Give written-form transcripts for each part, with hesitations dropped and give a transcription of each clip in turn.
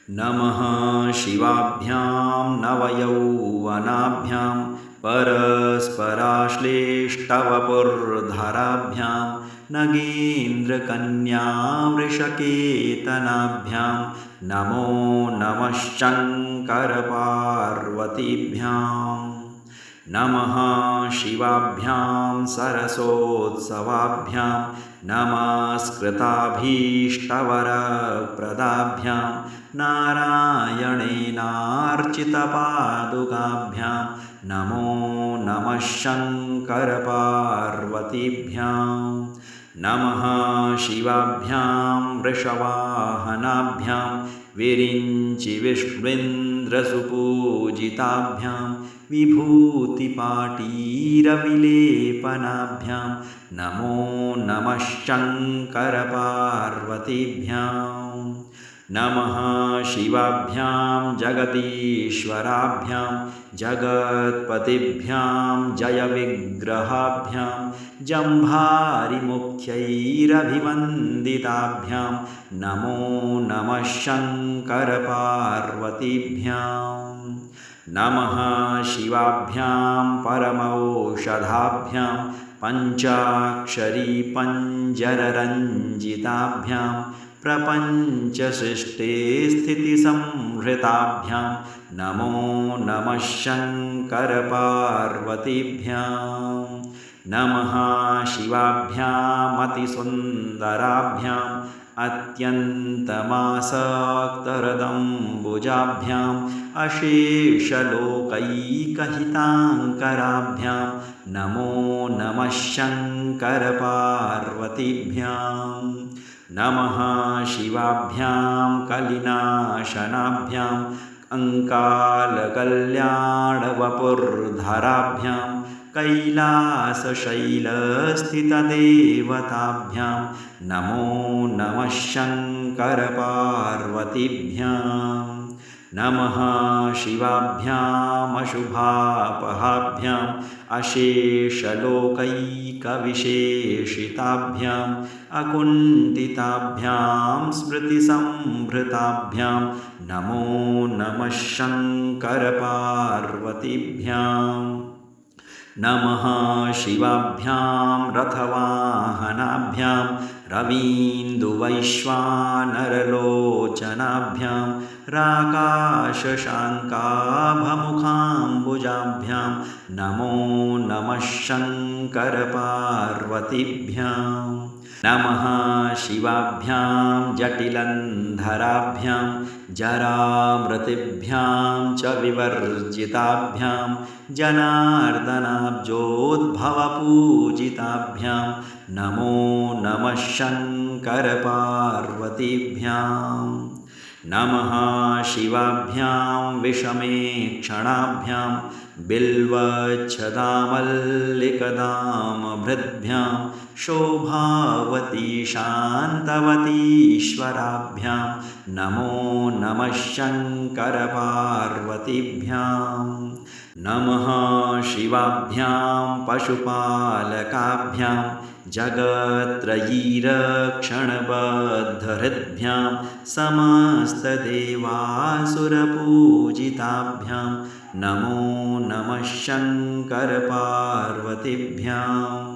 नमः शिवाभ्यां नवयौवनाभ्यां परस्पराश्लेष्टवपुर्धराभ्यां नगेन्द्रकन्यावृषकेतनाभ्यां नमो नमः शङ्करपार्वतीभ्याम् नमः शिवाभ्यां सरसोत्सवाभ्यां नमस्कृताभीष्टवरप्रदाभ्यां नारायणेनार्चितपादुकाभ्यां नमो नमः शङ्करपार्वतीभ्याम् नमः शिवाभ्यां वृषवाहनाभ्यां विरिञ्चिविष्णुन्द्रसुपूजिताभ्यां विभूतिपाटीरविलेपनाभ्यां नमो नमः शङ्करपार्वतीभ्याम् नमः शिवाभ्यां जगदीश्वराभ्यां जगत्पतिभ्यां जयविग्रहाभ्यां जम्भारिमुख्यैरभिवन्दिताभ्यां नमो नमः शङ्करपार्वतीभ्याम् नमः शिवाभ्यां परमौषधाभ्यां पञ्चाक्षरी पञ्जररञ्जिताभ्यां प्रपञ्चसृष्टे स्थितिसंहृताभ्यां नमो नमः शङ्करपार्वतीभ्याम् नमः शिवाभ्यामतिसुन्दराभ्याम् अत्यन्तमासक्तहृदम्बुजाभ्याम् अशेषलोकैकहिताङ्कराभ्यां नमो नमः शङ्करपार्वतीभ्याम् नमः शिवाभ्यां कलिनाशनाभ्याम् अङ्कालकल्याणवपुर्धराभ्यां कैलासशैलस्थितदेवताभ्यां नमो नमः शङ्करपार्वतीभ्याम् नमः शिवाभ्यामशुभापहाभ्याम् अशेषलोकैकविशेषिताभ्याम् अकुण्ठिताभ्यां स्मृतिसम्भृताभ्यां नमो नमः शङ्करपार्वतीभ्याम् नमः शिवाभ्यां रथवाहनाभ्यां रवीन्दुवैश्वानरलोचनाभ्यां राकाशशाङ्काभमुखाम्बुजाभ्यां नमो नमः शङ्करपार्वतीभ्याम् नमः शिवाभ्यां जटिलन्धराभ्यां जरामृतिभ्यां च विवर्जिताभ्यां जनार्दनाब्जोद्भवपूजिताभ्यां नमो नमः शङ्करपार्वतीभ्याम् नमः शिवाभ्यां विषमेक्षणाभ्यां बिल्वच्छदामल्लिकदामभृद्भ्यां शोभावती शान्तवतीश्वराभ्यां नमो नमः शङ्करपार्वतीभ्याम् नमः शिवाभ्यां पशुपालकाभ्यां जगत्त्रयीरक्षणबद्धहृद्भ्यां समस्तदेवासुरपूजिताभ्यां नमो नमः शङ्करपार्वतीभ्याम्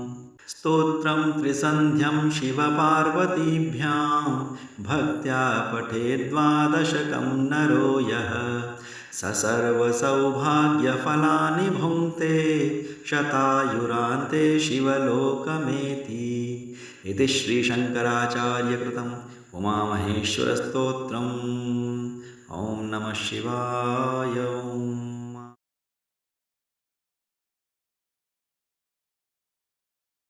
स्तोत्रं त्रिसन्ध्यं शिवपार्वतीभ्यां भक्त्या पठेद्वादशकं नरो यः स सर्वसौभाग्यफलानि भुङ्क्ते शतायुरान्ते शिवलोकमेति इति श्रीशङ्कराचार्यकृतम् उमामहेश्वरस्तोत्रम् ॐ नमः शिवाय।